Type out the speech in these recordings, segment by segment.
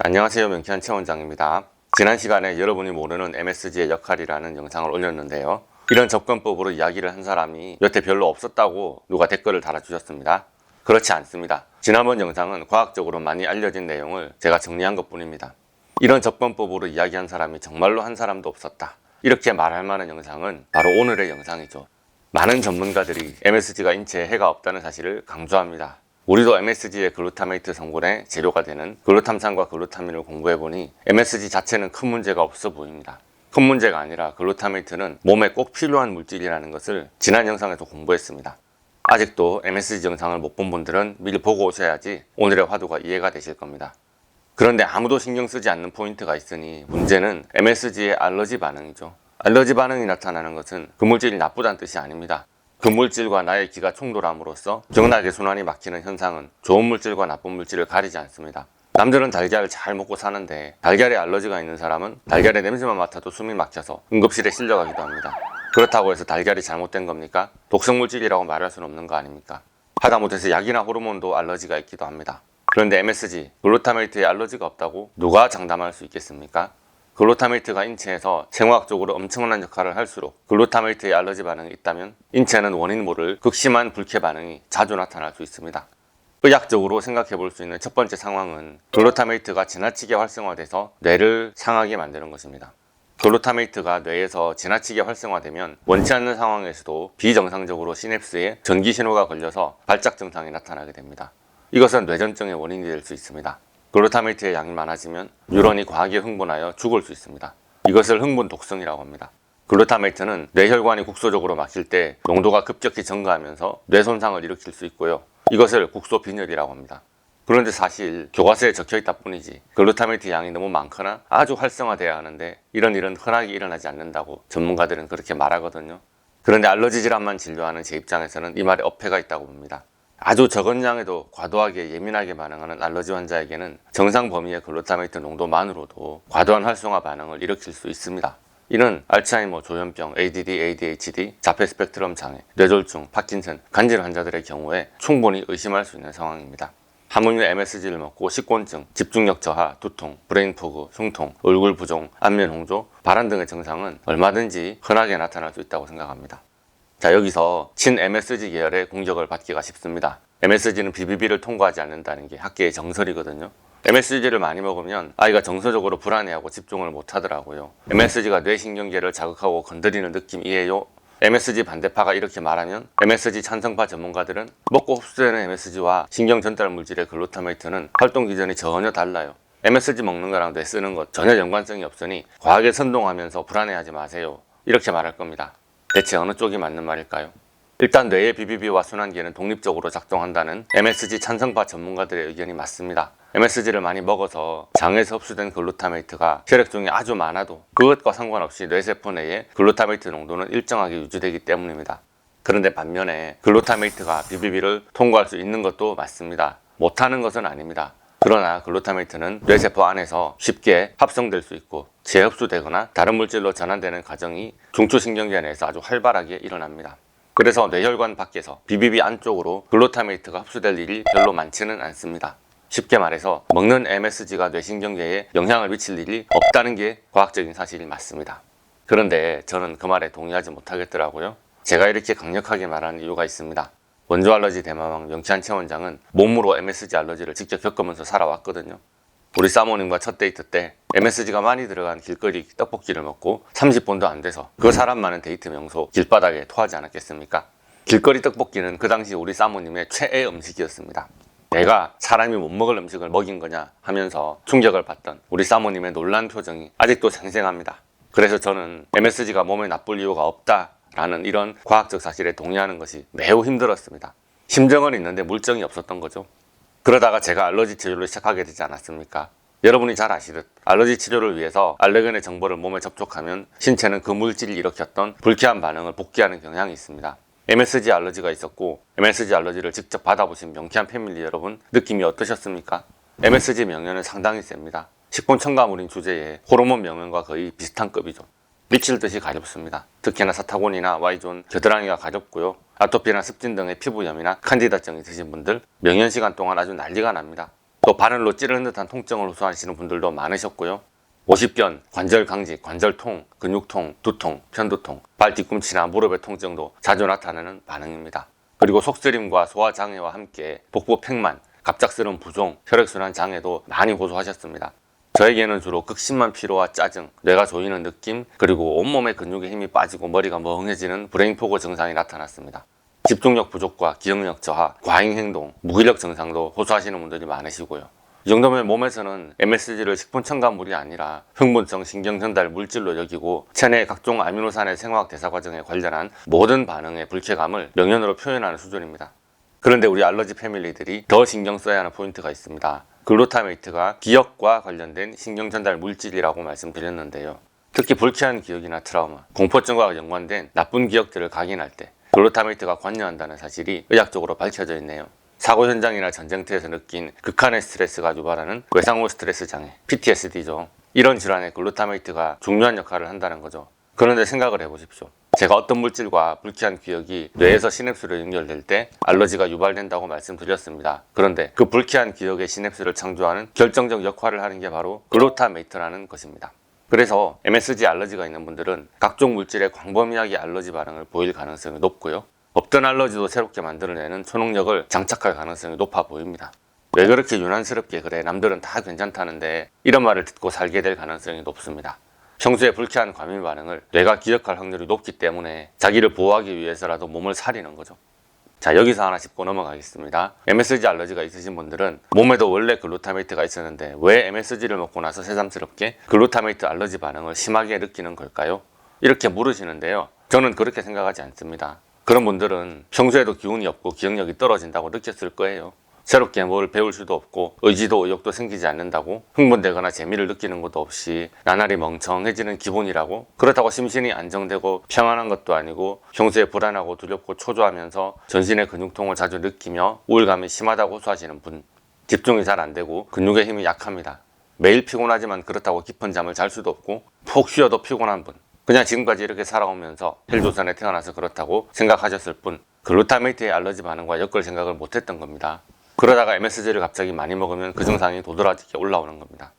안녕하세요. 명쾌한 최원장입니다. 지난 시간에 여러분이 모르는 MSG의 역할이라는 영상을 올렸는데요. 이런 접근법으로 이야기를 한 사람이 여태 별로 없었다고 누가 댓글을 달아주셨습니다. 그렇지 않습니다. 지난번 영상은 과학적으로 많이 알려진 내용을 제가 정리한 것 뿐입니다. 이런 접근법으로 이야기한 사람이 정말로 한 사람도 없었다, 이렇게 말할 만한 영상은 바로 오늘의 영상이죠. 많은 전문가들이 MSG가 인체에 해가 없다는 사실을 강조합니다. 우리도 MSG의 글루타메이트 성분의 재료가 되는 글루탐산과 글루타민을 공부해보니 MSG 자체는 큰 문제가 없어 보입니다. 큰 문제가 아니라 글루타메이트는 몸에 꼭 필요한 물질이라는 것을 지난 영상에서 공부했습니다. 아직도 MSG 영상을 못 본 분들은 미리 보고 오셔야지 오늘의 화두가 이해가 되실 겁니다. 그런데 아무도 신경 쓰지 않는 포인트가 있으니 문제는 MSG의 알러지 반응이죠. 알러지 반응이 나타나는 것은 그 물질이 나쁘다는 뜻이 아닙니다. 그 물질과 나의 기가 충돌함으로써 경락의 순환이 막히는 현상은 좋은 물질과 나쁜 물질을 가리지 않습니다. 남들은 달걀을 잘 먹고 사는데 달걀에 알러지가 있는 사람은 달걀의 냄새만 맡아도 숨이 막혀서 응급실에 실려가기도 합니다. 그렇다고 해서 달걀이 잘못된 겁니까? 독성물질이라고 말할 수는 없는 거 아닙니까? 하다못해서 약이나 호르몬도 알러지가 있기도 합니다. 그런데 MSG, 글루타메이트에 알러지가 없다고 누가 장담할 수 있겠습니까? 글루타메이트가 인체에서 생화학적으로 엄청난 역할을 할수록 글루타메이트의 알러지 반응이 있다면 인체는 원인 모를 극심한 불쾌 반응이 자주 나타날 수 있습니다. 의학적으로 생각해 볼 수 있는 첫 번째 상황은 글루타메이트가 지나치게 활성화돼서 뇌를 상하게 만드는 것입니다. 글루타메이트가 뇌에서 지나치게 활성화되면 원치 않는 상황에서도 비정상적으로 시냅스에 전기 신호가 걸려서 발작 증상이 나타나게 됩니다. 이것은 뇌전증의 원인이 될 수 있습니다. 글루타메이트의 양이 많아지면 뉴런이 과하게 흥분하여 죽을 수 있습니다. 이것을 흥분 독성이라고 합니다. 글루타메이트는 뇌혈관이 국소적으로 막힐 때 농도가 급격히 증가하면서 뇌 손상을 일으킬 수 있고요. 이것을 국소빈혈이라고 합니다. 그런데 사실 교과서에 적혀있다 뿐이지 글루타메이트 양이 너무 많거나 아주 활성화돼야 하는데 이런 일은 흔하게 일어나지 않는다고 전문가들은 그렇게 말하거든요. 그런데 알러지 질환만 진료하는 제 입장에서는 이 말에 어폐가 있다고 봅니다. 아주 적은 양에도 과도하게 예민하게 반응하는 알러지 환자에게는 정상 범위의 글루타메이트 농도만으로도 과도한 활성화 반응을 일으킬 수 있습니다. 이는 알츠하이머, 조현병, ADD, ADHD, 자폐 스펙트럼 장애, 뇌졸중, 파킨슨, 간질 환자들의 경우에 충분히 의심할 수 있는 상황입니다. 하물며 MSG를 먹고 식곤증, 집중력 저하, 두통, 브레인포그, 흉통, 얼굴 부종, 안면 홍조, 발한 등의 증상은 얼마든지 흔하게 나타날 수 있다고 생각합니다. 자, 여기서 친 MSG 계열의 공격을 받기가 쉽습니다. MSG는 BBB를 통과하지 않는다는 게 학계의 정설이거든요. MSG를 많이 먹으면 아이가 정서적으로 불안해하고 집중을 못하더라고요. MSG가 뇌신경계를 자극하고 건드리는 느낌이에요. MSG 반대파가 이렇게 말하면 MSG 찬성파 전문가들은 먹고 흡수되는 MSG와 신경 전달 물질의 글루타메이트는 활동 기전이 전혀 달라요. MSG 먹는 거랑 뇌 쓰는 것 전혀 연관성이 없으니 과하게 선동하면서 불안해하지 마세요, 이렇게 말할 겁니다. 대체 어느 쪽이 맞는 말일까요? 일단 뇌의 BBB와 순환계는 독립적으로 작동한다는 MSG 찬성파 전문가들의 의견이 맞습니다. MSG를 많이 먹어서 장에서 흡수된 글루타메이트가 혈액 중에 아주 많아도 그것과 상관없이 뇌세포 내에 글루타메이트 농도는 일정하게 유지되기 때문입니다. 그런데 반면에 글루타메이트가 BBB를 통과할 수 있는 것도 맞습니다. 못하는 것은 아닙니다. 그러나 글루타메이트는 뇌세포 안에서 쉽게 합성될 수 있고 재흡수되거나 다른 물질로 전환되는 과정이 중추신경계 내에서 아주 활발하게 일어납니다. 그래서 뇌혈관 밖에서 BBB 안쪽으로 글루타메이트가 흡수될 일이 별로 많지는 않습니다. 쉽게 말해서 먹는 MSG가 뇌신경계에 영향을 미칠 일이 없다는 게 과학적인 사실이 맞습니다. 그런데 저는 그 말에 동의하지 못하겠더라고요. 제가 이렇게 강력하게 말하는 이유가 있습니다. 원조 알러지 대마왕 명쾌한 최원장은 몸으로 MSG 알러지를 직접 겪으면서 살아왔거든요. 우리 사모님과 첫 데이트 때 MSG가 많이 들어간 길거리 떡볶이를 먹고 30분도 안 돼서 그 사람 많은 데이트 명소 길바닥에 토하지 않았겠습니까? 길거리 떡볶이는 그 당시 우리 사모님의 최애 음식이었습니다. 내가 사람이 못 먹을 음식을 먹인 거냐 하면서 충격을 받던 우리 사모님의 놀란 표정이 아직도 생생합니다. 그래서 저는 MSG가 몸에 나쁠 이유가 없다라는 이런 과학적 사실에 동의하는 것이 매우 힘들었습니다. 심정은 있는데 물정이 없었던 거죠. 그러다가 제가 알러지 치료를 시작하게 되지 않았습니까? 여러분이 잘 아시듯 알러지 치료를 위해서 알레르겐의 정보를 몸에 접촉하면 신체는 그 물질이 일으켰던 불쾌한 반응을 복귀하는 경향이 있습니다. MSG 알러지가 있었고 MSG 알러지를 직접 받아보신 명쾌한 패밀리 여러분, 느낌이 어떠셨습니까? MSG 명연은 상당히 셉니다. 식품 첨가물인 주제에 호르몬 명연과 거의 비슷한 급이죠. 미칠 듯이 가렵습니다. 특히나 사타곤이나 Y존, 겨드랑이가 가렵고요. 아토피나 습진 등의 피부염이나 칸디다증이 드신 분들 명연 시간 동안 아주 난리가 납니다. 또 바늘로 찌르는 듯한 통증을 호소하시는 분들도 많으셨고요. 오십견, 관절 강직, 관절통, 근육통, 두통, 편두통, 발 뒤꿈치나 무릎의 통증도 자주 나타나는 반응입니다. 그리고 속쓰림과 소화장애와 함께 복부 팽만, 갑작스러운 부종, 혈액순환 장애도 많이 호소하셨습니다. 저에게는 주로 극심한 피로와 짜증, 뇌가 조이는 느낌, 그리고 온몸의 근육에 힘이 빠지고 머리가 멍해지는 브레인포그 증상이 나타났습니다. 집중력 부족과 기억력 저하, 과잉행동, 무기력 증상도 호소하시는 분들이 많으시고요. 이 정도면 몸에서는 MSG를 식품 첨가물이 아니라 흥분성 신경전달 물질로 여기고 체내의 각종 아미노산의 생화학 대사 과정에 관련한 모든 반응의 불쾌감을 명현으로 표현하는 수준입니다. 그런데 우리 알러지 패밀리들이 더 신경 써야 하는 포인트가 있습니다. 글루타메이트가 기억과 관련된 신경전달 물질이라고 말씀드렸는데요. 특히 불쾌한 기억이나 트라우마, 공포증과 연관된 나쁜 기억들을 각인할 때 글루타메이트가 관여한다는 사실이 의학적으로 밝혀져 있네요. 사고 현장이나 전쟁터에서 느낀 극한의 스트레스가 유발하는 외상후 스트레스 장애, PTSD죠. 이런 질환에 글루타메이트가 중요한 역할을 한다는 거죠. 그런데 생각을 해보십시오. 제가 어떤 물질과 불쾌한 기억이 뇌에서 시냅스로 연결될 때 알러지가 유발된다고 말씀드렸습니다. 그런데 그 불쾌한 기억의 시냅스를 창조하는 결정적 역할을 하는 게 바로 글루타메이트라는 것입니다. 그래서 MSG 알러지가 있는 분들은 각종 물질에 광범위하게 알러지 반응을 보일 가능성이 높고요. 없던 알러지도 새롭게 만들어내는 초능력을 장착할 가능성이 높아 보입니다. 왜 그렇게 유난스럽게 그래 남들은 다 괜찮다는데 이런 말을 듣고 살게 될 가능성이 높습니다. 평소에 불쾌한 과민 반응을 뇌가 기억할 확률이 높기 때문에 자기를 보호하기 위해서라도 몸을 사리는 거죠. 자, 여기서 하나 짚고 넘어가겠습니다. MSG 알러지가 있으신 분들은 몸에도 원래 글루타메이트가 있었는데 왜 MSG를 먹고 나서 새삼스럽게 글루타메이트 알러지 반응을 심하게 느끼는 걸까요? 이렇게 물으시는데요. 저는 그렇게 생각하지 않습니다. 그런 분들은 평소에도 기운이 없고 기억력이 떨어진다고 느꼈을 거예요. 새롭게 뭘 배울 수도 없고 의지도 의욕도 생기지 않는다고 흥분되거나 재미를 느끼는 것도 없이 나날이 멍청해지는 기분이라고 그렇다고 심신이 안정되고 평안한 것도 아니고 평소에 불안하고 두렵고 초조하면서 전신의 근육통을 자주 느끼며 우울감이 심하다고 호소하시는 분 집중이 잘 안되고 근육의 힘이 약합니다. 매일 피곤하지만 그렇다고 깊은 잠을 잘 수도 없고 푹 쉬어도 피곤한 분 그냥 지금까지 이렇게 살아오면서 헬조선에 태어나서 그렇다고 생각하셨을 뿐 글루타메이트의 알러지 반응과 엮을 생각을 못했던 겁니다. 그러다가 MSG를 갑자기 많이 먹으면 그 증상이 도드라지게 올라오는 겁니다.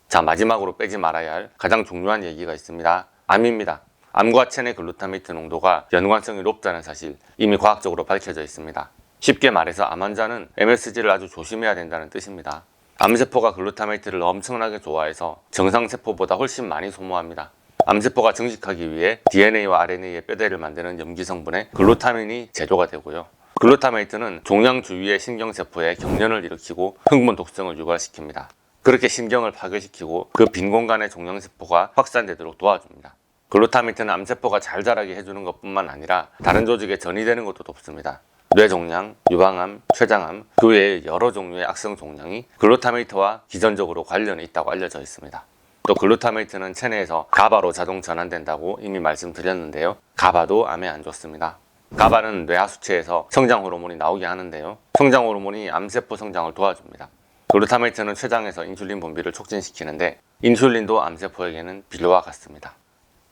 자, 마지막으로 빼지 말아야 할 가장 중요한 얘기가 있습니다. 암입니다. 암과 체내 글루타메이트 농도가 연관성이 높다는 사실 이미 과학적으로 밝혀져 있습니다. 쉽게 말해서 암 환자는 MSG를 아주 조심해야 된다는 뜻입니다. 암세포가 글루타메이트를 엄청나게 좋아해서 정상세포보다 훨씬 많이 소모합니다. 암세포가 증식하기 위해 DNA와 RNA의 뼈대를 만드는 염기 성분에 글루타민이 제조가 되고요. 글루타메이트는 종양 주위의 신경세포에 경련을 일으키고 흥분 독성을 유발시킵니다. 그렇게 신경을 파괴시키고 그 빈 공간에 종양세포가 확산되도록 도와줍니다. 글루타메이트는 암세포가 잘 자라게 해주는 것뿐만 아니라 다른 조직에 전이되는 것도 돕습니다. 뇌종양, 유방암, 췌장암, 그 외의 여러 종류의 악성 종양이 글루타메이트와 기전적으로 관련이 있다고 알려져 있습니다. 또 글루타메이트는 체내에서 가바로 자동 전환된다고 이미 말씀드렸는데요. 가바도 암에 안 좋습니다. 가바는 뇌하수체에서 성장 호르몬이 나오게 하는데요. 성장 호르몬이 암세포 성장을 도와줍니다. 글루타메이트는 췌장에서 인슐린 분비를 촉진시키는데 인슐린도 암세포에게는 비료와 같습니다.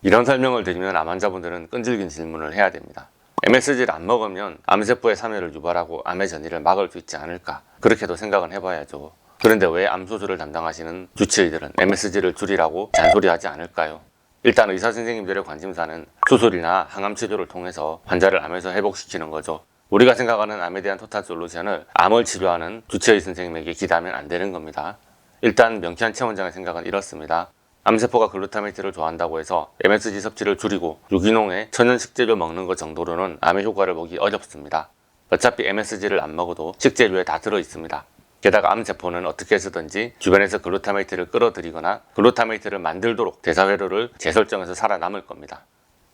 이런 설명을 드리면 암 환자분들은 끈질긴 질문을 해야 됩니다. MSG를 안 먹으면 암세포의 사멸을 유발하고 암의 전이를 막을 수 있지 않을까? 그렇게도 생각은 해봐야죠. 그런데 왜 암수술을 담당하시는 주치의들은 MSG를 줄이라고 잔소리하지 않을까요? 일단 의사 선생님들의 관심사는 수술이나 항암 치료를 통해서 환자를 암에서 회복시키는 거죠. 우리가 생각하는 암에 대한 토탈 솔루션을 암을 치료하는 주치의 선생님에게 기대하면 안 되는 겁니다. 일단 명쾌한 체원장의 생각은 이렇습니다. 암세포가 글루타메이트를 좋아한다고 해서 MSG 섭취를 줄이고 유기농의 천연 식재료 먹는 것 정도로는 암의 효과를 보기 어렵습니다. 어차피 MSG를 안 먹어도 식재료에 다 들어있습니다. 게다가 암세포는 어떻게 해서든지 주변에서 글루타메이트를 끌어들이거나 글루타메이트를 만들도록 대사회로를 재설정해서 살아남을 겁니다.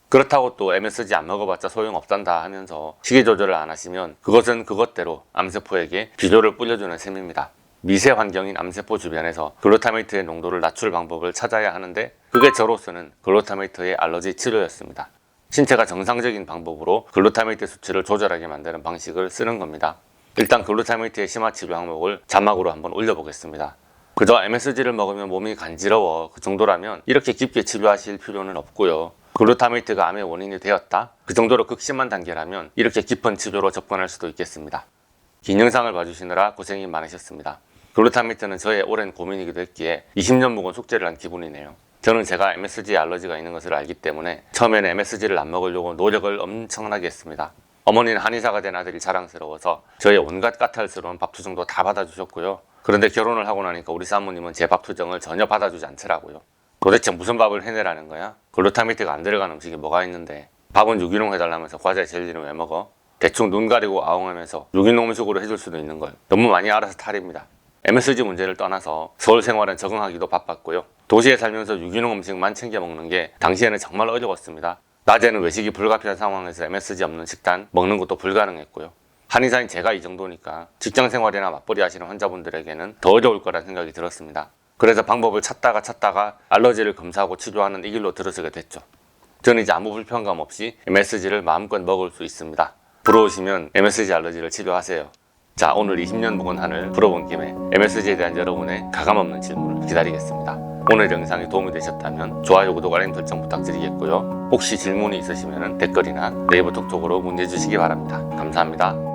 그렇다고 또 MSG 안 먹어봤자 소용없단다 하면서 식이 조절을 안 하시면 그것은 그것대로 암세포에게 비료를 뿌려주는 셈입니다. 미세 환경인 암세포 주변에서 글루타메이트의 농도를 낮출 방법을 찾아야 하는데 그게 저로서는 글루타메이트의 알러지 치료였습니다. 신체가 정상적인 방법으로 글루타메이트 수치를 조절하게 만드는 방식을 쓰는 겁니다. 일단 글루타메이트의 심화 치료 항목을 자막으로 한번 올려보겠습니다. 그저 MSG를 먹으면 몸이 간지러워 그 정도라면 이렇게 깊게 치료하실 필요는 없고요. 글루타메이트가 암의 원인이 되었다? 그 정도로 극심한 단계라면 이렇게 깊은 치료로 접근할 수도 있겠습니다. 긴 영상을 봐주시느라 고생이 많으셨습니다. 글루타미트는 저의 오랜 고민이기도 했기에 20년 묵은 숙제를 한 기분이네요. 저는 제가 MSG에 알러지가 있는 것을 알기 때문에 처음에는 MSG를 안 먹으려고 노력을 엄청나게 했습니다. 어머니는 한의사가 된 아들이 자랑스러워서 저의 온갖 까탈스러운 밥 투정도 다 받아주셨고요. 그런데 결혼을 하고 나니까 우리 사모님은 제 밥 투정을 전혀 받아주지 않더라고요. 도대체 무슨 밥을 해내라는 거야? 글루타미트가 안 들어간 음식이 뭐가 있는데 밥은 유기농 해달라면서 과자 젤리는 왜 먹어? 대충 눈 가리고 아웅하면서 유기농 음식으로 해줄 수도 있는 걸 너무 많이 알아서 탈입니다. MSG 문제를 떠나서 서울 생활엔 적응하기도 바빴고요. 도시에 살면서 유기농 음식만 챙겨 먹는 게 당시에는 정말 어려웠습니다. 낮에는 외식이 불가피한 상황에서 MSG 없는 식단 먹는 것도 불가능했고요. 한의사인 제가 이 정도니까 직장 생활이나 맞벌이 하시는 환자분들에게는 더 어려울 거란 생각이 들었습니다. 그래서 방법을 찾다가 알러지를 검사하고 치료하는 이 길로 들어서게 됐죠. 저는 이제 아무 불편감 없이 MSG를 마음껏 먹을 수 있습니다. 부러우시면 MSG 알러지를 치료하세요. 자, 오늘 20년 묵은 한을 풀어본 김에 MSG에 대한 여러분의 가감없는 질문을 기다리겠습니다. 오늘 영상이 도움이 되셨다면 좋아요, 구독, 알림 설정 부탁드리겠고요. 혹시 질문이 있으시면 댓글이나 네이버 톡톡으로 문의해 주시기 바랍니다. 감사합니다.